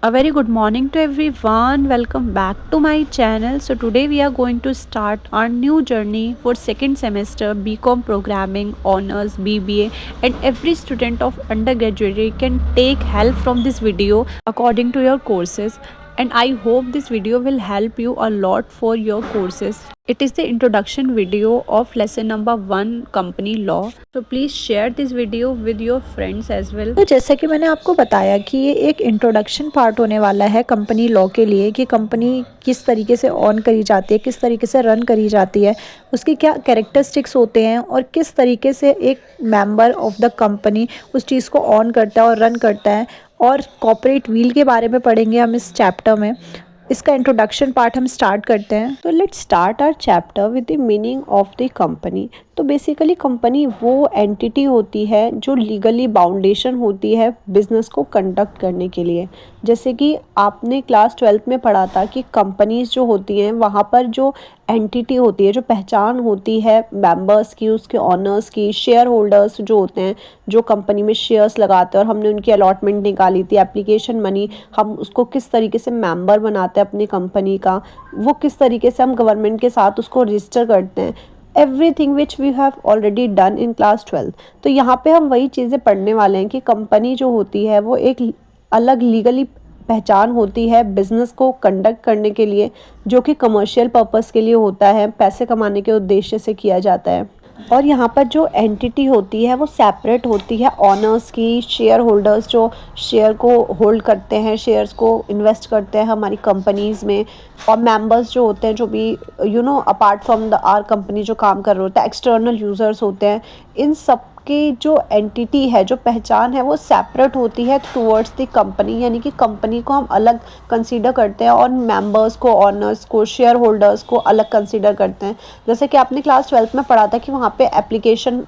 A very good morning to everyone. Welcome back to my channel. So today we are going to start our new journey for second semester BCom programming honors BBA, and every student of undergraduate can take help from this video according to your courses, and I hope this video will help you a lot for your courses. It is the introduction video of lesson number 1 company law. So please share this video with your friends as well. तो जैसा कि मैंने आपको बताया कि ये एक introduction part होने वाला है कंपनी लॉ के लिए कि कंपनी किस तरीके से ऑन करी जाती है, किस तरीके से रन करी जाती है, उसके क्या कैरेक्टरिस्टिक्स होते हैं और किस तरीके से एक मेंबर ऑफ द कंपनी उस चीज़ को ऑन करता है और रन करता है। और कॉर्पोरेट व्हील के बारे में पढ़ेंगे हम इस चैप्टर में। इसका इंट्रोडक्शन पार्ट हम स्टार्ट करते हैं। तो let's start our chapter with the meaning of the company. तो बेसिकली कंपनी वो एंटिटी होती है जो लीगली बाउंडेशन होती है बिजनेस को कंडक्ट करने के लिए। जैसे कि आपने क्लास 12th में पढ़ा था कि कंपनीज जो होती हैं वहाँ पर जो एंटिटी होती है, जो पहचान होती है मेंबर्स की, उसके ऑनर्स की, शेयर होल्डर्स जो होते हैं जो कंपनी में शेयर्स लगाते हैं और हमने उनकी अलॉटमेंट निकाली थी, एप्लीकेशन मनी, हम उसको किस तरीके से मेंबर बनाते हैं अपनी कंपनी का, वो किस तरीके से हम गवर्नमेंट के साथ उसको रजिस्टर करते हैं, everything which we have already done in class 12। तो यहाँ पे हम वही चीज़ें पढ़ने वाले हैं कि कंपनी जो होती है वो एक अलग लीगली पहचान होती है बिज़नेस को कंडक्ट करने के लिए, जो कि कमर्शियल पर्पस के लिए होता है, पैसे कमाने के उद्देश्य से किया जाता है। और यहाँ पर जो एंटिटी होती है वो सेपरेट होती है ऑनर्स की, शेयर होल्डर्स जो शेयर को होल्ड करते हैं, शेयर्स को इन्वेस्ट करते हैं हमारी कंपनीज़ में, और मेंबर्स जो होते हैं जो भी apart from the are company जो काम कर रहे होते हैं, एक्सटर्नल यूज़र्स होते हैं। इन सब की जो एंटिटी है, जो पहचान है, वो सेपरेट होती है टुवर्ड्स द कंपनी, यानी कि कंपनी को हम अलग कंसीडर करते हैं और मेंबर्स को, ऑनर्स को, शेयर होल्डर्स को अलग कंसीडर करते हैं। जैसे कि आपने क्लास 12th में पढ़ा था कि वहाँ पे एप्लीकेशन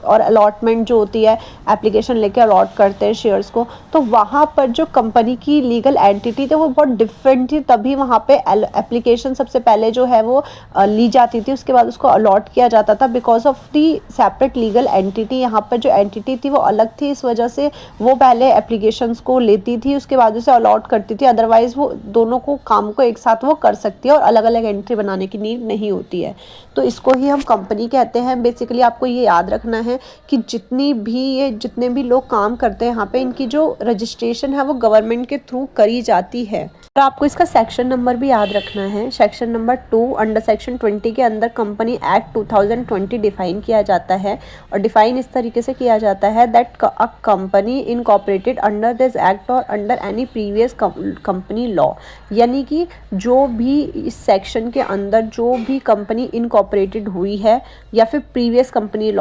और अलॉटमेंट जो होती है, एप्लीकेशन लेके अलॉट करते हैं शेयर्स को, तो वहाँ पर जो कंपनी की लीगल एंटिटी थी वो बहुत डिफरेंट थी। तभी वहाँ पे एप्लीकेशन सबसे पहले जो है वो ली जाती थी, उसके बाद उसको अलॉट किया जाता था because of the separate legal entity. यहाँ पर जो एंटिटी थी वो अलग थी, इस वजह से वो पहले एप्लीकेशंस को लेती थी, उसके बाद उसे अलॉट करती थी। अदरवाइज वो दोनों को काम को एक साथ वो कर सकती है और अलग अलग एंट्री बनाने की नीड नहीं होती है। तो इसको ही हम कंपनी कहते हैं। बेसिकली आपको ये याद रखना है कि जितने भी लोग काम करते हैं यहाँ पे, इनकी जो रजिस्ट्रेशन है वो गवर्नमेंट के थ्रू करी जाती है। और आपको इसका सेक्शन नंबर भी याद रखना है। सेक्शन नंबर 2 अंडर सेक्शन 20 के अंदर कंपनी एक्ट 2020 डिफाइन किया जाता है, और डिफाइन इस तरीके से किया जाता है that a company incorporated under this act और under any previous company law. यानी कि जो भी इस सेक्शन के अंदर जो भी कंपनी इनकॉर्पोरेटेड हुई है या फिर प्रीवियस कंपनी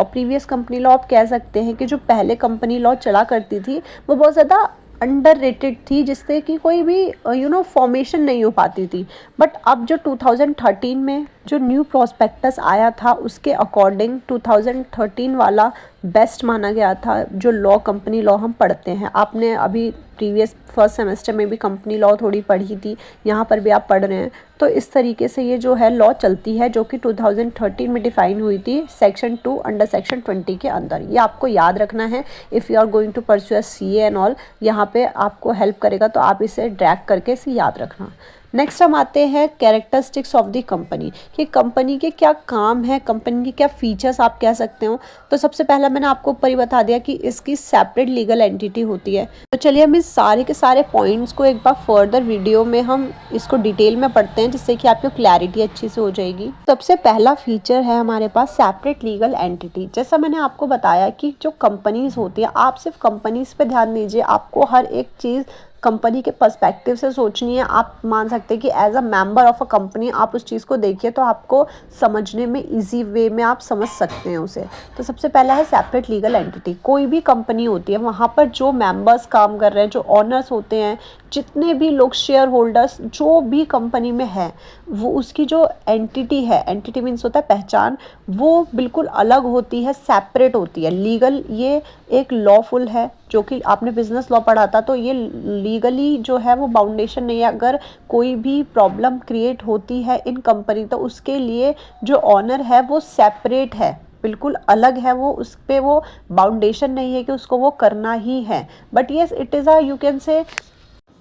लॉ आप कह सकते हैं कि जो पहले कंपनी लॉ चला करती थी वो बहुत ज़्यादा अंडररेटेड थी, जिससे कि कोई भी फॉर्मेशन नहीं हो पाती थी। बट अब जो 2013 में जो न्यू प्रोस्पेक्टस आया था उसके अकॉर्डिंग 2013 वाला बेस्ट माना गया था। जो लॉ कंपनी लॉ हम पढ़ते हैं, आपने अभी प्रीवियस फर्स्ट सेमेस्टर में भी कंपनी लॉ थोड़ी पढ़ी थी, यहाँ पर भी आप पढ़ रहे हैं। तो इस तरीके से ये जो है लॉ चलती है जो कि 2013 में डिफाइन हुई थी सेक्शन 2 अंडर सेक्शन 20 के अंदर। ये आपको याद रखना है if you are going to pursue CA and all. यहाँ पे आपको हेल्प करेगा, तो आप इसे ड्रैग करके इसे याद रखना। नेक्स्ट हम आते हैं कैरेक्टरिस्टिक्स ऑफ द कंपनी, कि कंपनी के क्या काम है, कंपनी के क्या फीचर्स आप कह सकते हो। तो सबसे पहला मैंने आपको ऊपर ही बता दिया कि इसकी सेपरेट लीगल एंटिटी होती है। तो चलिए हम इस सारे के सारे पॉइंट्स को एक बार फर्दर वीडियो में हम इसको डिटेल में पढ़ते हैं, जिससे कि आपको क्लैरिटी अच्छी से हो जाएगी। सबसे पहला फीचर है हमारे पास सेपरेट लीगल एंटिटी। जैसा मैंने आपको बताया कि जो कंपनीज होती है, आप सिर्फ कंपनीज पे ध्यान दीजिए, आपको हर एक चीज़ कंपनी के पर्सपेक्टिव से सोचनी है। आप मान सकते हैं कि as a member of a company आप उस चीज़ को देखिए तो आपको समझने में इजी वे में आप समझ सकते हैं उसे। तो सबसे पहला है सेपरेट लीगल एंटिटी। कोई भी कंपनी होती है, वहाँ पर जो मेंबर्स काम कर रहे हैं, जो ऑनर्स होते हैं, जितने भी लोग शेयर होल्डर्स जो भी कंपनी में है, वो उसकी जो एंटिटी है, एंटिटी मीन्स होता है पहचान, वो बिल्कुल अलग होती है, सेपरेट होती है। लीगल ये एक लॉफुल है, जो कि आपने बिजनेस लॉ पढ़ा था, तो ये लीगली जो है वो बाउंडेशन नहीं है। अगर कोई भी प्रॉब्लम क्रिएट होती है इन कंपनी, तो उसके लिए जो ऑनर है वो सेपरेट है, बिल्कुल अलग है, वो उस पर वो बाउंडेशन नहीं है कि उसको वो करना ही है। But yes it is a you can say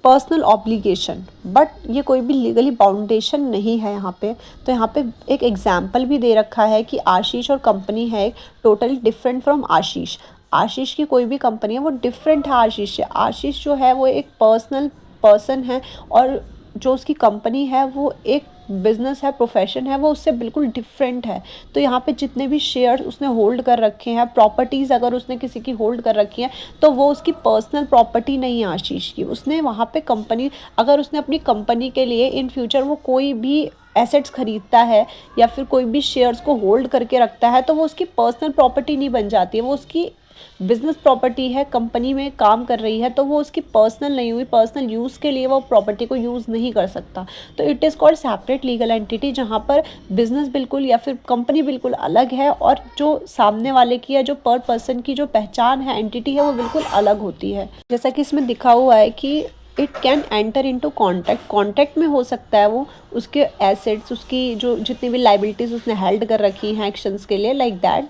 personal obligation, but ये कोई भी लीगली बाउंडेशन नहीं है यहाँ पे। तो यहाँ पे एक एग्जाम्पल भी दे रखा है कि आशीष और कंपनी है एक टोटली डिफरेंट फ्रॉम आशीष। आशीष की कोई भी कंपनी है वो डिफरेंट है आशीष से। आशीष जो है वो एक पर्सनल पर्सन है, और जो उसकी कंपनी है वो एक बिजनेस है, प्रोफेशन है, वो उससे बिल्कुल डिफरेंट है। तो यहाँ पे जितने भी शेयर्स उसने होल्ड कर रखे हैं, प्रॉपर्टीज़ अगर उसने किसी की होल्ड कर रखी है, तो वो उसकी पर्सनल प्रॉपर्टी नहीं है आशीष की। उसने वहाँ पे कंपनी, अगर उसने अपनी कंपनी के लिए इन फ्यूचर वो कोई भी एसेट्स खरीदता है या फिर कोई भी शेयर्स को होल्ड करके रखता है, तो वो उसकी पर्सनल प्रॉपर्टी नहीं बन जाती है, वो उसकी बिजनेस प्रॉपर्टी है। कंपनी में काम कर रही है तो वो उसकी पर्सनल नहीं हुई, पर्सनल यूज़ के लिए वो प्रॉपर्टी को यूज़ नहीं कर सकता। तो it is called separate legal entity, जहाँ पर बिजनेस बिल्कुल या फिर कंपनी बिल्कुल अलग है, और जो सामने वाले की या जो पर पर्सन की जो पहचान है, एंटिटी है, वो बिल्कुल अलग होती है। जैसा कि इसमें दिखा हुआ है कि it can enter into contract, contract में हो सकता है वो उसके एसेट्स, उसकी जो जितनी भी लाइबिलिटीज़ उसने हेल्ड कर रखी हैं एक्शंस के लिए, लाइक दैट।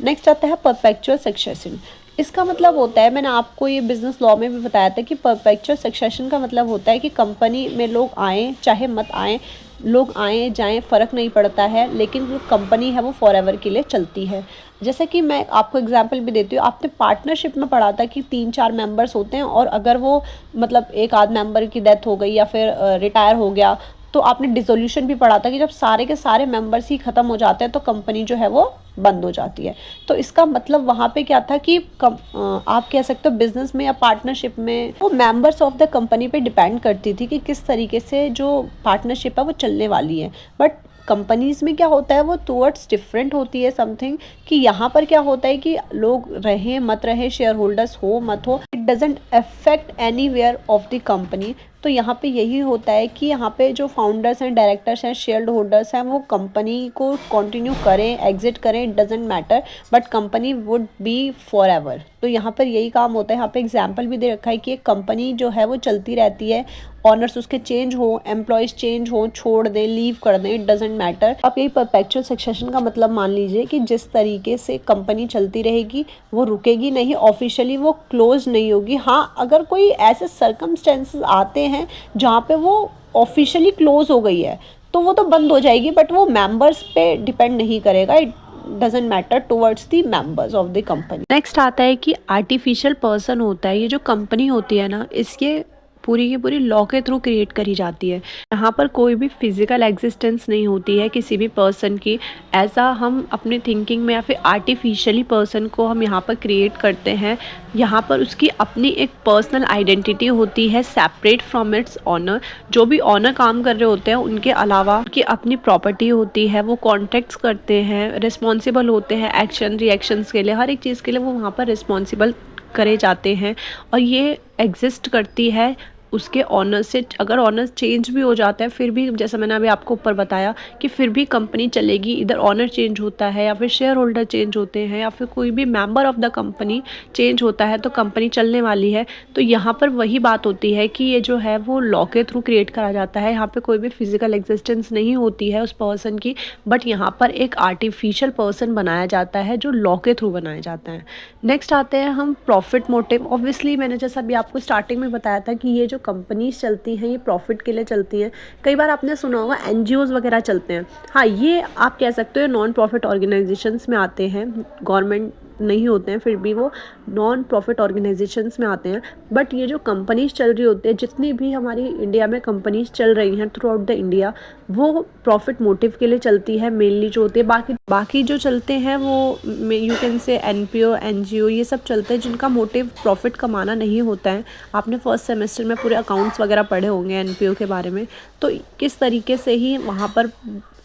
नेक्स्ट आता है परपेचुअल सक्सेशन। इसका मतलब होता है, मैंने आपको ये बिजनेस लॉ में भी बताया था कि परपेचुअल सक्सेशन का मतलब होता है कि कंपनी में लोग आएँ चाहे मत आएँ, लोग आएँ जाएँ फ़र्क नहीं पड़ता है, लेकिन जो कंपनी है वो फॉरएवर के लिए चलती है। जैसे कि मैं आपको एग्जांपल भी देती हूँ, आपने पार्टनरशिप में पढ़ा था कि 3-4 मेंबर्स होते हैं, और अगर वो मतलब एक आध मेंबर की डेथ हो गई या फिर रिटायर हो गया, तो आपने डिसोल्यूशन भी पढ़ा था कि जब सारे के सारे मेंबर्स ही ख़त्म हो जाते हैं तो कंपनी जो है वो बंद हो जाती है। तो इसका मतलब वहाँ पे क्या था कि आप कह सकते हो बिजनेस में या पार्टनरशिप में वो मेंबर्स ऑफ द कंपनी पे डिपेंड करती थी कि किस तरीके से जो पार्टनरशिप है वो चलने वाली है। बट कंपनीज़ में क्या होता है वो टूवर्ड्स डिफरेंट होती है समथिंग, कि यहाँ पर क्या होता है कि लोग रहें मत रहें, शेयर होल्डर्स हो मत हो, it doesn't affect any where of the company. तो यहाँ पे यही होता है कि यहाँ पे जो फाउंडर्स हैं, डायरेक्टर्स हैं, शेयर होल्डर्स हैं, वो कंपनी को कंटिन्यू करें एग्जिट करें, it doesn't matter, but company would be for ever. तो यहाँ पर यही काम होता है। यहाँ पे एग्जाम्पल भी दे रखा है कि एक कंपनी जो है वो चलती रहती है, ऑनर्स उसके चेंज हो, एम्प्लॉयज़ चेंज हो, छोड़ दें, लीव कर दें, इट डजेंट मैटर। आप यही परपेचुअल सक्सेशन का मतलब मान लीजिए कि जिस तरीके से कंपनी चलती रहेगी वो रुकेगी नहीं, ऑफिशियली वो क्लोज नहीं होगी। हाँ, अगर कोई ऐसे सर्कमस्टेंसेस आते हैं जहाँ पे वो ऑफिशियली क्लोज हो गई है तो वो तो बंद हो जाएगी, बट वो मेंबर्स पे डिपेंड नहीं करेगा, it doesn't matter towards the members of the company. Next आता है कि आर्टिफिशियल पर्सन होता है। ये जो कंपनी होती है ना, इसके पूरी की पूरी लॉ के थ्रू क्रिएट करी जाती है। यहाँ पर कोई भी फिजिकल एग्जिस्टेंस नहीं होती है किसी भी पर्सन की। ऐसा हम अपने थिंकिंग में या फिर आर्टिफिशियली पर्सन को हम यहाँ पर क्रिएट करते हैं। यहाँ पर उसकी अपनी एक पर्सनल आइडेंटिटी होती है सेपरेट फ्रॉम इट्स ऑनर। जो भी ऑनर काम कर रहे होते हैं उनके अलावा उनकी अपनी प्रॉपर्टी होती है, वो कॉन्ट्रैक्ट्स करते हैं, रिस्पॉन्सिबल होते हैं एक्शन रिएक्शंस के लिए, हर एक चीज़ के लिए वो वहाँ पर रिस्पॉन्सिबल करे जाते हैं। और ये एग्जिस्ट करती है उसके ऑनर से। अगर ऑनर चेंज भी हो जाता है फिर भी, जैसा मैंने अभी आपको ऊपर बताया कि फिर भी कंपनी चलेगी। इधर ऑनर चेंज होता है या फिर शेयर होल्डर चेंज होते हैं या फिर कोई भी member of the company change होता है तो कंपनी चलने वाली है। तो यहाँ पर वही बात होती है कि ये जो है वो लॉ के थ्रू क्रिएट करा जाता है। यहाँ पे कोई भी फिजिकल एग्जिस्टेंस नहीं होती है उस पर्सन की, बट यहाँ पर एक आर्टिफिशियल पर्सन बनाया जाता है जो लॉ के थ्रू बनाया जाता है। नेक्स्ट आते हैं हम प्रॉफिट मोटिव। ऑब्वियसली मैंने जैसा अभी आपको स्टार्टिंग में बताया था कि ये जो कंपनीज चलती हैं ये प्रॉफिट के लिए चलती हैं। कई बार आपने सुना होगा एनजीओज़ वगैरह चलते हैं। हाँ, ये आप कह सकते हो नॉन प्रॉफिट ऑर्गेनाइजेशंस में आते हैं, गवर्नमेंट नहीं होते हैं, फिर भी वो नॉन प्रॉफिट ऑर्गेनाइजेशंस में आते हैं। बट ये जो कंपनीज चल रही होती है, जितनी भी हमारी इंडिया में कंपनीज चल रही हैं थ्रू आउट द इंडिया, वो प्रॉफिट मोटिव के लिए चलती है मेनली जो होती है। बाकी जो चलते हैं वो you can say NPO, NGO, ये सब चलते हैं जिनका मोटिव प्रॉफिट कमाना नहीं होता है। आपने फर्स्ट सेमेस्टर में पूरे अकाउंट्स वगैरह पढ़े होंगे एनपीओ के बारे में, तो किस तरीके से ही वहाँ पर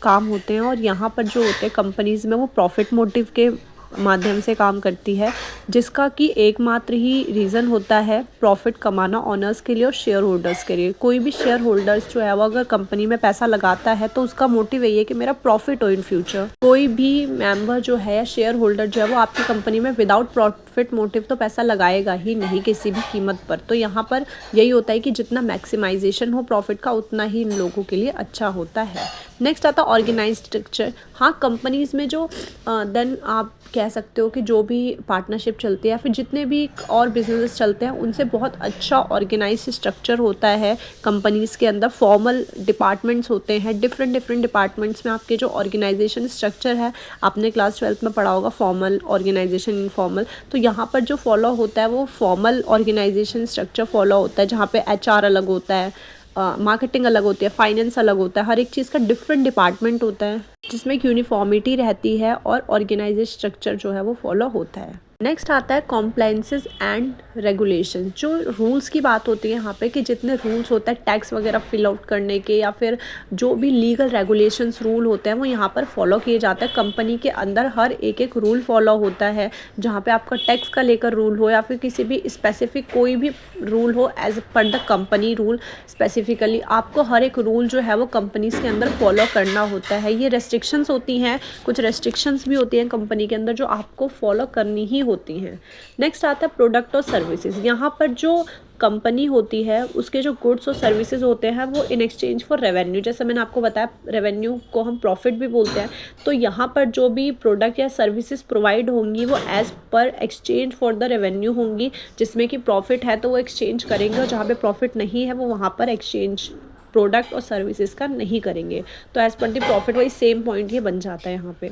काम होते हैं। और यहाँ पर जो होते हैं कंपनीज़ में वो प्रॉफिट मोटिव के माध्यम से काम करती है, जिसका कि एकमात्र ही रीज़न होता है प्रॉफिट कमाना ऑनर्स के लिए और शेयर होल्डर्स के लिए। कोई भी शेयर होल्डर्स जो है वो अगर कंपनी में पैसा लगाता है तो उसका मोटिव यही है कि मेरा प्रॉफिट हो इन फ्यूचर। कोई भी मेंबर जो है, शेयर होल्डर जो है, वो आपकी कंपनी में विदाउट प्रॉफिट मोटिव तो पैसा लगाएगा ही नहीं किसी भी कीमत पर। तो यहाँ पर यही होता है कि जितना मैक्सिमाइजेशन हो प्रॉफिट का उतना ही इन लोगों के लिए अच्छा होता है। नेक्स्ट आता ऑर्गेनाइज्ड स्ट्रक्चर। हाँ, कंपनीज़ में जो देन आप कह कह सकते हो कि जो भी पार्टनरशिप चलती है या फिर जितने भी और बिजनेस चलते हैं उनसे बहुत अच्छा ऑर्गेनाइज स्ट्रक्चर होता है कंपनीज़ के अंदर। फॉर्मल डिपार्टमेंट्स होते हैं, डिफरेंट डिफरेंट डिपार्टमेंट्स में आपके जो ऑर्गेनाइजेशन स्ट्रक्चर है, आपने क्लास 12th में पढ़ा होगा फॉर्मल ऑर्गेनाइजेशन इनफॉर्मल, तो यहाँ पर जो फॉलो होता है वो फॉर्मल ऑर्गेनाइजेशन स्ट्रक्चर फॉलो होता है, जहाँ पे HR अलग होता है, मार्केटिंग अलग होती है, फाइनेंस अलग होता है, हर एक चीज़ का डिफरेंट डिपार्टमेंट होता है जिसमें एक यूनिफॉर्मिटी रहती है और ऑर्गेनाइजेशन स्ट्रक्चर जो है वो फॉलो होता है। नेक्स्ट आता है कॉम्प्लाइंसेस एंड रेगुलेशन। जो रूल्स की बात होती है यहाँ पे कि जितने रूल्स होते हैं टैक्स वगैरह फिल आउट करने के या फिर जो भी लीगल रेगुलेशंस रूल होते हैं वो यहाँ पर फॉलो किए जाते हैं। कंपनी के अंदर हर एक एक रूल फॉलो होता है, जहाँ पे आपका टैक्स का लेकर रूल हो या फिर किसी भी स्पेसिफिक कोई भी रूल हो, as per the company rule specifically आपको हर एक रूल जो है वो कंपनीज़ के अंदर फॉलो करना होता है। ये रेस्ट्रिक्शंस होती हैं, कुछ रेस्ट्रिक्शंस भी होती हैं कंपनी के अंदर जो आपको फॉलो करनी ही होती हैं। नेक्स्ट आता है प्रोडक्ट और सर्विसेज। यहाँ पर जो कंपनी होती है उसके जो गुड्स और सर्विसेज होते हैं वो इन एक्सचेंज फॉर रेवेन्यू, जैसे मैंने आपको बताया रेवेन्यू को हम प्रॉफिट भी बोलते हैं, तो यहाँ पर जो भी प्रोडक्ट या सर्विसेज प्रोवाइड होंगी वो as per exchange for the revenue होंगी, जिसमें कि प्रॉफिट है तो वो एक्सचेंज करेंगे और जहाँ पे प्रॉफिट नहीं है वो वहाँ पर एक्सचेंज प्रोडक्ट और सर्विसेज का नहीं करेंगे। तो एज पर द प्रॉफिट वही सेम पॉइंट ये बन जाता है यहाँ पे।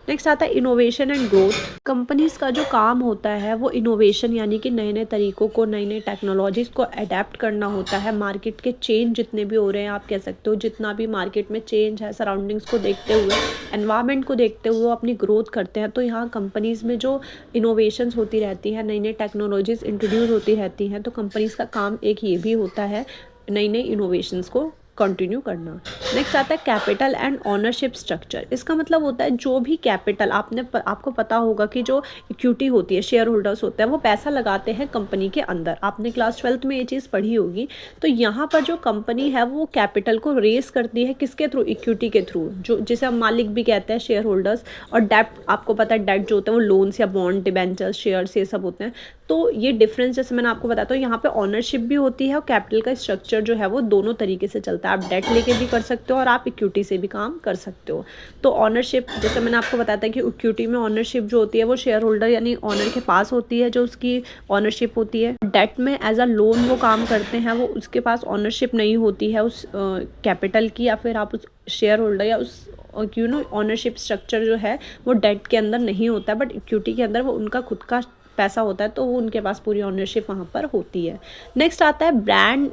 नेक्स्ट आता है इनोवेशन एंड ग्रोथ। कंपनीज का जो काम होता है वो इनोवेशन यानी कि नए नए तरीकों को, नई नई टेक्नोलॉजीज को अडेप्ट करना होता है। मार्केट के चेंज जितने भी हो रहे हैं, आप कह सकते हो जितना भी मार्केट में चेंज है, सराउंडिंग्स को देखते हुए, एनवायरनमेंट को देखते हुए अपनी ग्रोथ करते हैं। तो यहाँ कंपनीज में जो इनोवेशंस होती रहती है, नई नई टेक्नोलॉजीज इंट्रोड्यूस होती रहती हैं, तो कंपनीज का काम एक ये भी होता है नई नई इनोवेशंस को कंटिन्यू करना। नेक्स्ट आता है कैपिटल एंड ओनरशिप स्ट्रक्चर। इसका मतलब होता है जो भी कैपिटल आपको पता होगा कि जो इक्विटी होती है, शेयर होल्डर्स होते हैं, वो पैसा लगाते हैं कंपनी के अंदर। आपने क्लास 12th में ये चीज़ पढ़ी होगी। तो यहाँ पर जो कंपनी है वो कैपिटल को रेस करती है किसके थ्रू? इक्विटी के थ्रू, जो जिसे हम मालिक भी कहते हैं, शेयर होल्डर्स। और डेट, आपको पता है डेट जो होता है वो लोन्स या बॉन्ड, डिबेंचर्स, शेयर्स, ये सब होते हैं। तो ये डिफरेंस जैसे मैंने आपको बताया, तो यहाँ पे ओनरशिप भी होती है और कैपिटल का स्ट्रक्चर जो है वो दोनों तरीके से चलता है। आप डेट लेके भी कर सकते हो और आप इक्विटी से भी काम कर सकते हो। तो ओनरशिप जैसे मैंने आपको बताया था कि इक्विटी में ओनरशिप जो होती है वो शेयर होल्डर यानी ओनर के पास होती है, जो उसकी ओनरशिप होती है। डेट में एज अ लोन वो काम करते हैं, वो उसके पास ओनरशिप नहीं होती है उस कैपिटल की, या फिर आप उस शेयर होल्डर या उस ओनरशिप स्ट्रक्चर जो है वो डेट के अंदर नहीं होता है, बट इक्विटी के अंदर वो उनका खुद का पैसा होता है, तो वो उनके पास पूरी ओनरशिप वहाँ पर होती है। नेक्स्ट आता है ब्रांड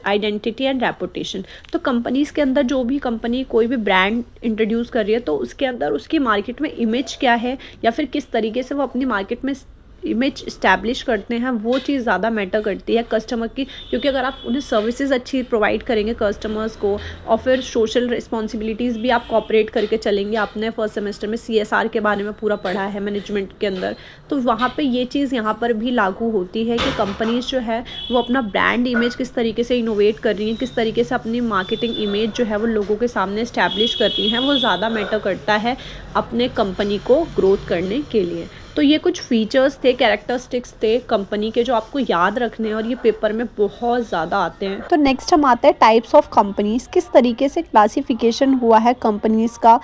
आइडेंटिटी एंड रेपुटेशन। तो कंपनीज़ के अंदर जो भी कंपनी कोई भी ब्रांड इंट्रोड्यूस कर रही है तो उसके अंदर उसकी मार्केट में इमेज क्या है या फिर किस तरीके से वो अपनी मार्केट में इमेज इस्टेब्लिश करते हैं, वो चीज़ ज़्यादा मैटर करती है कस्टमर की। क्योंकि अगर आप उन्हें सर्विसेज अच्छी प्रोवाइड करेंगे कस्टमर्स को और फिर सोशल रिस्पॉन्सिबिलिटीज़ भी आप कॉपरेट करके चलेंगे। आपने फर्स्ट सेमेस्टर में CSR के बारे में पूरा पढ़ा है मैनेजमेंट के अंदर, तो वहाँ पे ये चीज़ यहाँ पर भी लागू होती है कि कंपनीज जो है वो अपना ब्रांड इमेज किस तरीके से इनोवेट कर रही हैं, किस तरीके से अपनी मार्केटिंग इमेज जो है वो लोगों के सामने इस्टेब्लिश कर रही हैं, वो ज़्यादा मैटर करता है अपने कंपनी को ग्रोथ करने के लिए। तो ये कुछ फीचर्स थे, कैरेक्टरिस्टिक्स थे कंपनी के जो आपको याद रखने हैं और ये पेपर में बहुत ज़्यादा आते हैं। तो नेक्स्ट हम आते हैं टाइप्स ऑफ कंपनीज। किस तरीके से क्लासिफिकेशन हुआ है कंपनीज का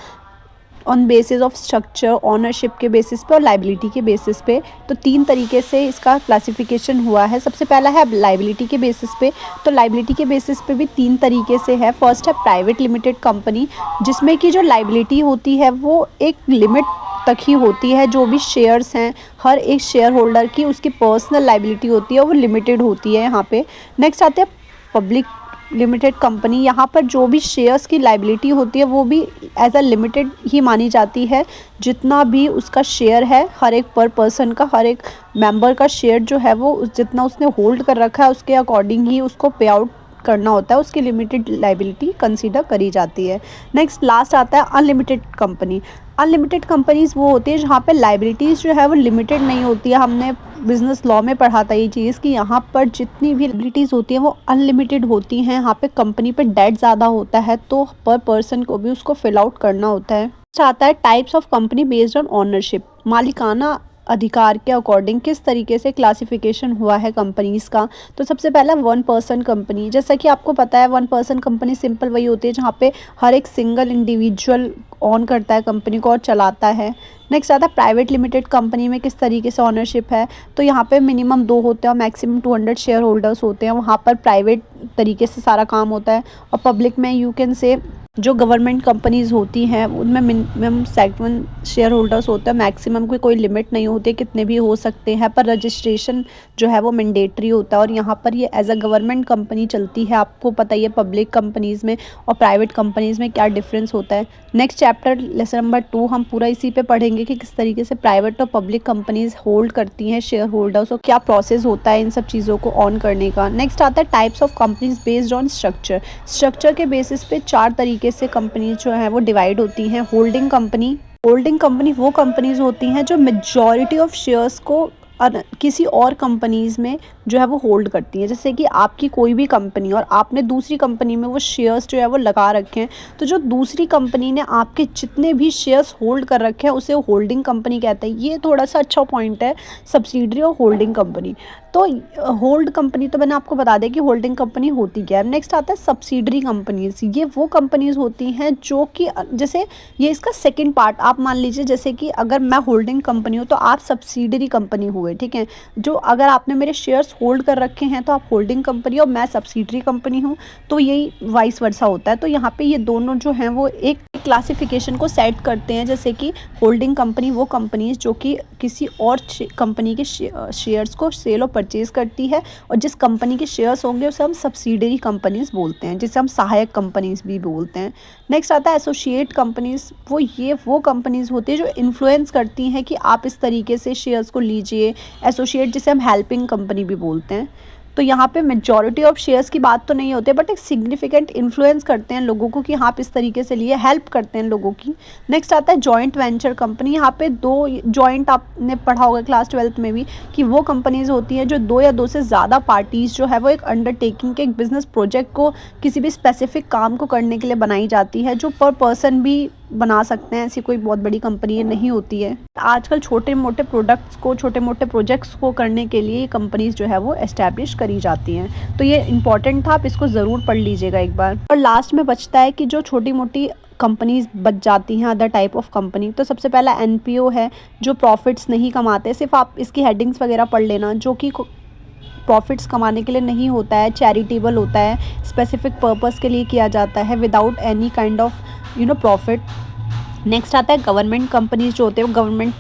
on basis of structure, ownership के बेसिस पे और लाइबिलिटी के बेसिस पे। तो 3 तरीके से इसका क्लासिफिकेशन हुआ है। सबसे पहला है लाइबिलिटी के बेसिस पे। तो लाइबिलिटी के बेसिस पे भी 3 तरीके से है। फर्स्ट है प्राइवेट लिमिटेड कंपनी, जिसमें कि जो लाइबिलिटी होती है वो एक लिमिट तक ही होती है। जो भी शेयर्स हैं हर एक शेयर होल्डर की उसकी पर्सनल लाइबिलिटी होती है, वो लिमिटेड होती है यहाँ पे। नेक्स्ट आते हैं पब्लिक लिमिटेड कंपनी। यहाँ पर जो भी शेयर्स की लाइबिलिटी होती है वो भी एज अ लिमिटेड ही मानी जाती है। जितना भी उसका शेयर है, हर एक पर पर्सन का, हर एक मेंबर का शेयर जो है वो जितना उसने होल्ड कर रखा है उसके अकॉर्डिंग ही उसको पे आउट करना होता है, उसकी लिमिटेड लाइबिलिटी कंसीडर करी जाती है। नेक्स्ट लास्ट आता है अनलिमिटेड कंपनी। अनलिमिटेड कंपनीज़ वो होती है जहाँ पे लाइबिलिटीज़ जो है वो लिमिटेड नहीं होती है। हमने बिजनेस लॉ में पढ़ा था ये चीज़ कि यहाँ पर जितनी भी लाइबिलिटीज़ होती हैं वो अनलिमिटेड होती हैं। यहाँ पे कंपनी पे डेट ज़्यादा होता है तो पर पर्सन को भी उसको फिल आउट करना होता है। आता है types of company based on ownership. मालिकाना अधिकार के अकॉर्डिंग किस तरीके से क्लासिफिकेशन हुआ है कंपनीज़ का। तो सबसे पहला 1 पर्सन कंपनी। जैसा कि आपको पता है 1 पर्सन कंपनी सिंपल वही होती है जहाँ पे हर एक सिंगल इंडिविजुअल ऑन करता है कंपनी को और चलाता है। नेक्स्ट आता है प्राइवेट लिमिटेड कंपनी में किस तरीके से ऑनरशिप है। तो यहाँ पे मिनिमम 2 होते हैं और मैक्सिमम 200 शेयर होल्डर्स होते हैं। वहाँ पर प्राइवेट तरीके से सारा काम होता है। और पब्लिक में यू कैन से जो गवर्नमेंट कंपनीज़ होती हैं उनमें मिनिमम 7 शेयर होल्डर्स होते हैं। मैक्सिमम की कोई लिमिट नहीं होती, कितने भी हो सकते हैं, पर रजिस्ट्रेशन जो है वो मैंडेटरी होता है। और यहाँ पर ये एज अ गवर्नमेंट कंपनी चलती है। आपको पता ही है पब्लिक कंपनीज़ में और प्राइवेट कंपनीज़ में क्या डिफरेंस होता है। नेक्स्ट चैप्टर लेसन नंबर 2 हम पूरा इसी पे पढ़ेंगे कि किस तरीके से प्राइवेट और पब्लिक कंपनीज़ होल्ड करती हैं शेयर होल्डर्स और क्या प्रोसेस होता है इन सब चीज़ों को ऑन करने का। नेक्स्ट आता है types of companies based on structure. Structure के बेसिस पे 4 तरीके से कंपनी जो है वो डिवाइड होती हैं। होल्डिंग कंपनी वो कंपनीज होती हैं जो मेजॉरिटी ऑफ शेयर्स को किसी और कंपनीज़ में जो है वो होल्ड करती है। जैसे कि आपकी कोई भी कंपनी और आपने दूसरी कंपनी में वो शेयर्स जो है वो लगा रखे हैं, तो जो दूसरी कंपनी ने आपके जितने भी शेयर्स होल्ड कर रखे हैं उसे होल्डिंग कंपनी कहते हैं। ये थोड़ा सा अच्छा पॉइंट है, सब्सिडरी और होल्डिंग कंपनी। तो होल्ड कंपनी तो मैंने आपको बता दिया कि होल्डिंग कंपनी होती क्या है। नेक्स्ट आता है सब्सिडरी कंपनीज। ये वो कंपनीज होती हैं जो कि जैसे ये इसका सेकंड पार्ट आप मान लीजिए, जैसे कि अगर मैं होल्डिंग कंपनी हूँ तो आप सब्सिडरी कंपनी हुए, ठीक है। जो अगर आपने मेरे शेयर्स होल्ड कर रखे हैं तो आप होल्डिंग कंपनी और मैं सब्सिडरी कंपनी हूँ, तो यही वाइस वर्सा होता है। तो यहाँ पे ये दोनों जो हैं वो एक क्लासिफिकेशन को सेट करते हैं। जैसे कि होल्डिंग कंपनी वो कंपनीज जो कि किसी और कंपनी के शेयर्स को सेल और परचेज करती है, और जिस कंपनी के शेयर्स होंगे उसे हम सब्सिडरी कंपनीज बोलते हैं, जिसे हम सहायक कंपनीज भी बोलते हैं। नेक्स्ट आता है एसोसिएट कंपनीज। वो कंपनीज होती है जो इन्फ्लुएंस करती हैं कि आप इस तरीके से शेयर्स को लीजिए। एसोसिएट जिसे हम हेल्पिंग कंपनी भी बोलते हैं। तो यहाँ पे मेजॉरिटी ऑफ शेयर्स की बात तो नहीं होती, बट एक सिग्निफिकेंट इन्फ्लुएंस करते हैं लोगों को कि हाँ आप इस तरीके से लिए, हेल्प करते हैं लोगों की। नेक्स्ट आता है जॉइंट वेंचर कंपनी। यहाँ पे 2 जॉइंट आपने पढ़ा होगा क्लास 12th में भी कि वो कंपनीज होती हैं जो 2 या 2 से ज़्यादा पार्टीज़ जो है वो एक अंडरटेकिंग के एक बिजनेस प्रोजेक्ट को किसी भी स्पेसिफिक काम को करने के लिए बनाई जाती है, जो पर पर्सन भी बना सकते हैं। ऐसी कोई बहुत बड़ी कंपनी नहीं होती है। आजकल छोटे मोटे प्रोजेक्ट्स को करने के लिए कंपनीज जो है वो एस्टैब्लिश करी जाती हैं। तो ये इंपॉर्टेंट था, आप इसको ज़रूर पढ़ लीजिएगा एक बार। और लास्ट में बचता है कि जो छोटी मोटी कंपनीज बच जाती हैं, अदर टाइप ऑफ कंपनी। तो सबसे पहला एनपीओ है, जो प्रॉफिट्स नहीं कमाते। सिर्फ आप इसकी हेडिंग्स वगैरह पढ़ लेना, जो कि प्रॉफिट्स कमाने के लिए नहीं होता है, चैरिटेबल होता है, स्पेसिफिक पर्पस के लिए किया जाता है, without any kind of profit. Next आता है गवर्नमेंट कंपनीज जो होते हैं वो गवर्नमेंट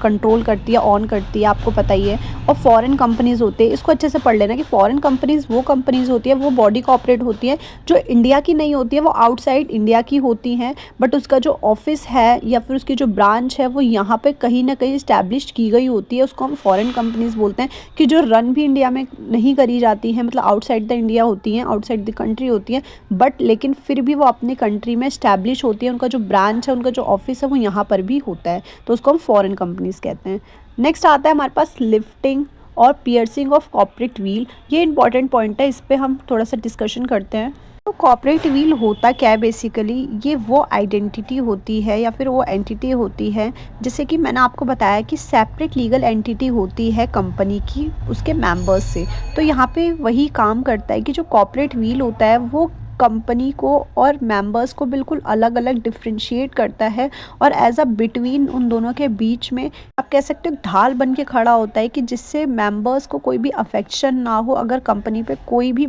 कंट्रोल करती है, ऑन करती है, आपको पता ही है। और फॉरेन कंपनीज होते हैं, इसको अच्छे से पढ़ लेना कि फॉरेन कंपनीज वो कंपनीज होती है, वो बॉडी कॉपरेट होती है जो इंडिया की नहीं होती है, वो आउटसाइड इंडिया की होती हैं, बट उसका जो ऑफिस है या फिर उसकी जो ब्रांच है वो यहाँ पे कहीं ना कहीं इस्टेब्लिश की गई होती है। उसको हम फॉरेन कंपनीज बोलते हैं, कि जो रन भी इंडिया में नहीं करी जाती हैं, मतलब आउटसाइड द इंडिया होती हैं, आउटसाइड द कंट्री होती हैं, बट लेकिन फिर भी वो अपनी कंट्री में इस्टेब्लिश होती है। उनका जो ब्रांच है, उनका जो ऑफिस है वो यहाँ पर भी होता है, तो उसको हम फॉरेन कंपनीज कहते हैं। नेक्स्ट आता है हमारे पास लिफ्टिंग और पियर्सिंग ऑफ कॉर्पोरेट व्हील। ये इंपॉर्टेंट पॉइंट है, इस पे हम थोड़ा सा डिस्कशन करते हैं। तो कॉर्पोरेट व्हील होता क्या है बेसिकली, ये वो आइडेंटिटी होती है या फिर वो एंटिटी होती है, जैसे कि मैंने आपको बताया कि सेपरेट लीगल एंटिटी होती है कंपनी की उसके मेंबर्स से। तो यहाँ पे वही काम करता है कि जो कॉर्पोरेट व्हील होता है वो कंपनी को और मेंबर्स को बिल्कुल अलग अलग डिफ्रेंशिएट करता है, और एज अ बिटवीन उन दोनों के बीच में आप कह सकते हो ढाल बन के खड़ा होता है, कि जिससे मेंबर्स को कोई भी अफेक्शन ना हो। अगर कंपनी पे कोई भी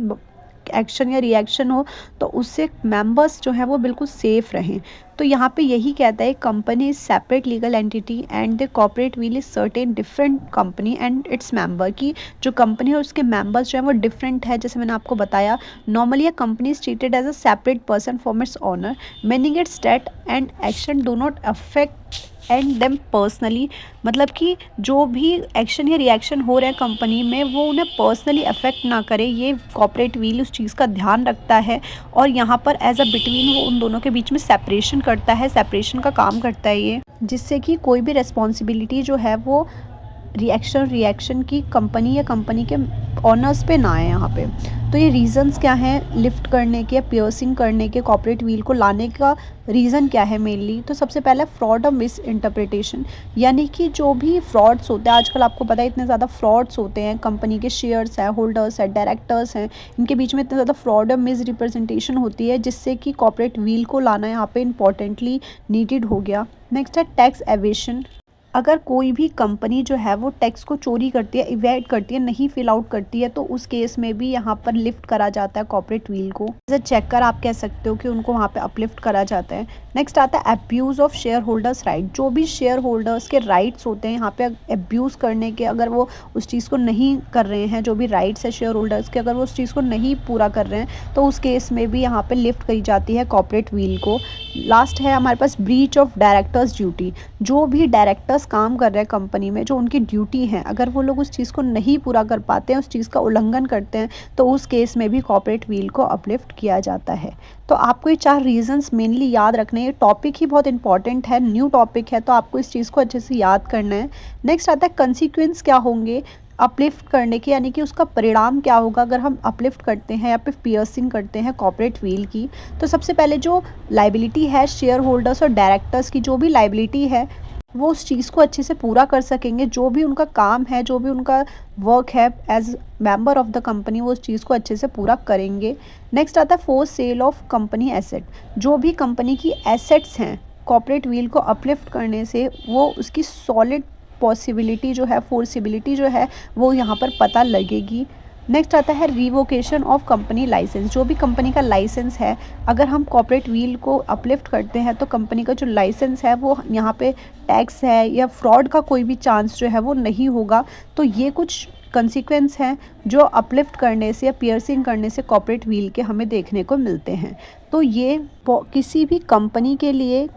एक्शन या रिएक्शन हो तो उससे मेंबर्स जो है वो बिल्कुल सेफ रहें। तो यहाँ पे यही कहता है company is separate legal entity and the corporate wheel is certain different company and its member, की जो कंपनी और उसके मेंबर्स जो है वो डिफरेंट है। जैसे मैंने आपको बताया, normally a company is treated as a separate person from its owner, meaning its debt and action do not affect and them personally. मतलब कि जो भी एक्शन या रिएक्शन हो रहा है कंपनी में वो उन्हें पर्सनली अफेक्ट ना करे, ये कॉर्पोरेट व्हील उस चीज़ का ध्यान रखता है। और यहाँ पर एज अ बिटवीन वो उन दोनों के बीच में सेपरेशन करता है, सेपरेशन का काम करता है ये, जिससे कि कोई भी रिस्पॉन्सिबिलिटी जो है वो रिएक्शन की कंपनी या कंपनी के ऑनर्स पे ना आए यहाँ पे। तो ये रीज़न्स क्या हैं लिफ्ट करने के, पियर्सिंग करने के, कॉर्पोरेट व्हील को लाने का रीज़न क्या है मेनली। तो सबसे पहला फ्रॉड और मिस इंटरप्रिटेशन, यानी कि जो भी फ्रॉड्स होते हैं, आजकल आपको पता है इतने ज़्यादा फ्रॉड्स होते हैं, कंपनी के शेयर्स हैं, होल्डर्स हैं, डायरेक्टर्स हैं, इनके बीच में इतने ज़्यादा फ्रॉड और मिस रिप्रेजेंटेशन होती है, जिससे कि कॉर्पोरेट व्हील को लाना यहाँ पे इंपॉर्टेंटली नीडेड हो गया। नेक्स्ट है टैक्स एवेशन। अगर कोई भी कंपनी जो है वो टैक्स को चोरी करती है, इवेड करती है, नहीं फिल आउट करती है, तो उस केस में भी यहाँ पर लिफ्ट करा जाता है कॉर्पोरेट व्हील को। एज अ चेकर आप कह सकते हो कि उनको वहाँ पे अपलिफ्ट करा जाता है। नेक्स्ट आता है abuse of share holders right. जो भी शेयर होल्डर्स के राइट्स होते हैं यहाँ पे अब्यूज़ करने के, अगर वो उस चीज़ को नहीं कर रहे हैं, जो भी राइट्स है शेयर होल्डर्स के, अगर वो उस चीज़ को नहीं पूरा कर रहे हैं, तो उस केस में भी यहाँ पे लिफ्ट करी जाती है कॉर्पोरेट व्हील को। लास्ट है हमारे पास ब्रीच ऑफ डायरेक्टर्स ड्यूटी। जो भी डायरेक्टर्स काम कर रहे हैं कंपनी में, जो उनकी ड्यूटी है, अगर वो लोग उस चीज़ को नहीं पूरा कर पाते हैं, उस चीज़ का उल्लंघन करते हैं, तो उस केस में भी कॉर्पोरेट व्हील को अपलिफ्ट किया जाता है। तो आपको ये 4 रीजंस मेनली याद रखने हैं। ये टॉपिक ही बहुत इंपॉर्टेंट है, न्यू टॉपिक है, तो आपको इस चीज़ को अच्छे से याद करना है। नेक्स्ट आता है कंसिक्वेंस क्या होंगे अपलिफ्ट करने की, यानी कि उसका परिणाम क्या होगा अगर हम अपलिफ्ट करते हैं या फिर पियर्सिंग करते हैं कॉर्पोरेट व्हील की। तो सबसे पहले जो लाइबिलिटी है शेयर होल्डर्स और डायरेक्टर्स की, जो भी लाइबिलिटी है वो उस चीज़ को अच्छे से पूरा कर सकेंगे। जो भी उनका काम है, जो भी उनका वर्क है as member of the company, वो उस चीज़ को अच्छे से पूरा करेंगे। नेक्स्ट आता है force sale of company asset. जो भी कंपनी की एसेट्स हैं कॉर्पोरेट व्हील को अपलिफ्ट करने से वो उसकी सॉलिड पॉसिबिलिटी जो है, फोर्सिबिलिटी जो है, वो यहाँ पर पता लगेगी। नेक्स्ट आता है रिवोकेशन ऑफ कंपनी लाइसेंस। जो भी कंपनी का लाइसेंस है, अगर हम कॉर्पोरेट व्हील को अपलिफ्ट करते हैं तो कंपनी का जो लाइसेंस है वो यहाँ पे टैक्स है या फ्रॉड का कोई भी चांस जो है वो नहीं होगा। तो ये कुछ कंसिक्वेंस हैं जो अपलिफ्ट करने से या पियर्सिंग करने से कॉर्पोरेट व्हील के हमें देखने को मिलते हैं। तो ये किसी भी कंपनी के लिए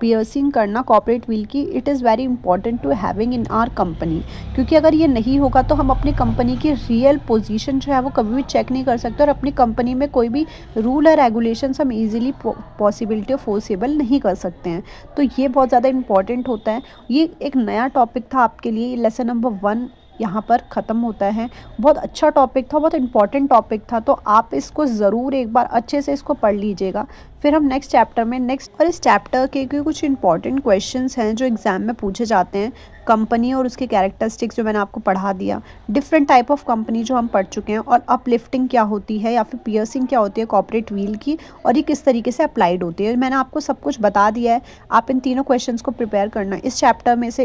पियर्सिंग करना कॉर्पोरेट व्हील की, it is very important to having in our company. क्योंकि अगर ये नहीं होगा तो हम अपनी कंपनी की रियल पोजीशन जो है वो कभी भी चेक नहीं कर सकते, और अपनी कंपनी में कोई भी रूल और रेगुलेशंस हम इजीली पॉसिबिलिटी ऑफ फोर्सेबल नहीं कर सकते हैं। तो ये बहुत ज़्यादा इंपॉर्टेंट होता है। ये एक नया टॉपिक था आपके लिए, लेसन नंबर 1 यहाँ पर ख़त्म होता है। बहुत अच्छा टॉपिक था, बहुत इंपॉर्टेंट टॉपिक था, तो आप इसको ज़रूर एक बार अच्छे से इसको पढ़ लीजिएगा। फिर हम नेक्स्ट चैप्टर में और इस चैप्टर के कुछ इंपॉर्टेंट क्वेश्चंस हैं जो एग्ज़ाम में पूछे जाते हैं। कंपनी और उसके कैरेक्टरिस्टिक्स जो मैंने आपको पढ़ा दिया, डिफरेंट टाइप ऑफ कंपनी जो हम पढ़ चुके हैं, और अपलिफ्टिंग क्या होती है या फिर पियर्सिंग क्या होती है कॉर्पोरेट व्हील की, और ये किस तरीके से अप्लाइड होती है, मैंने आपको सब कुछ बता दिया है। आप इन तीनों क्वेश्चंस को प्रिपेयर करना। इस चैप्टर में से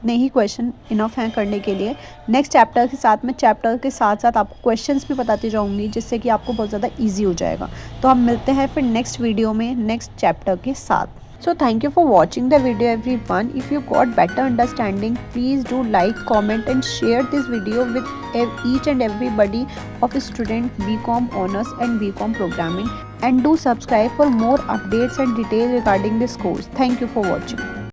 इतने ही क्वेश्चन इनफ हैं करने के लिए। नेक्स्ट चैप्टर के साथ मैं चैप्टर के साथ साथ आपको क्वेश्चंस भी बताती जाऊंगी, जिससे कि आपको बहुत ज़्यादा इजी हो जाएगा। तो हम मिलते हैं फिर नेक्स्ट वीडियो में नेक्स्ट चैप्टर के साथ। So thank you for watching the video everyone. If you got better understanding, please do like, comment and share this video with each and everybody of student BCom Honors and BCom Programming, and do subscribe for more updates and details regarding this course. Thank you for watching.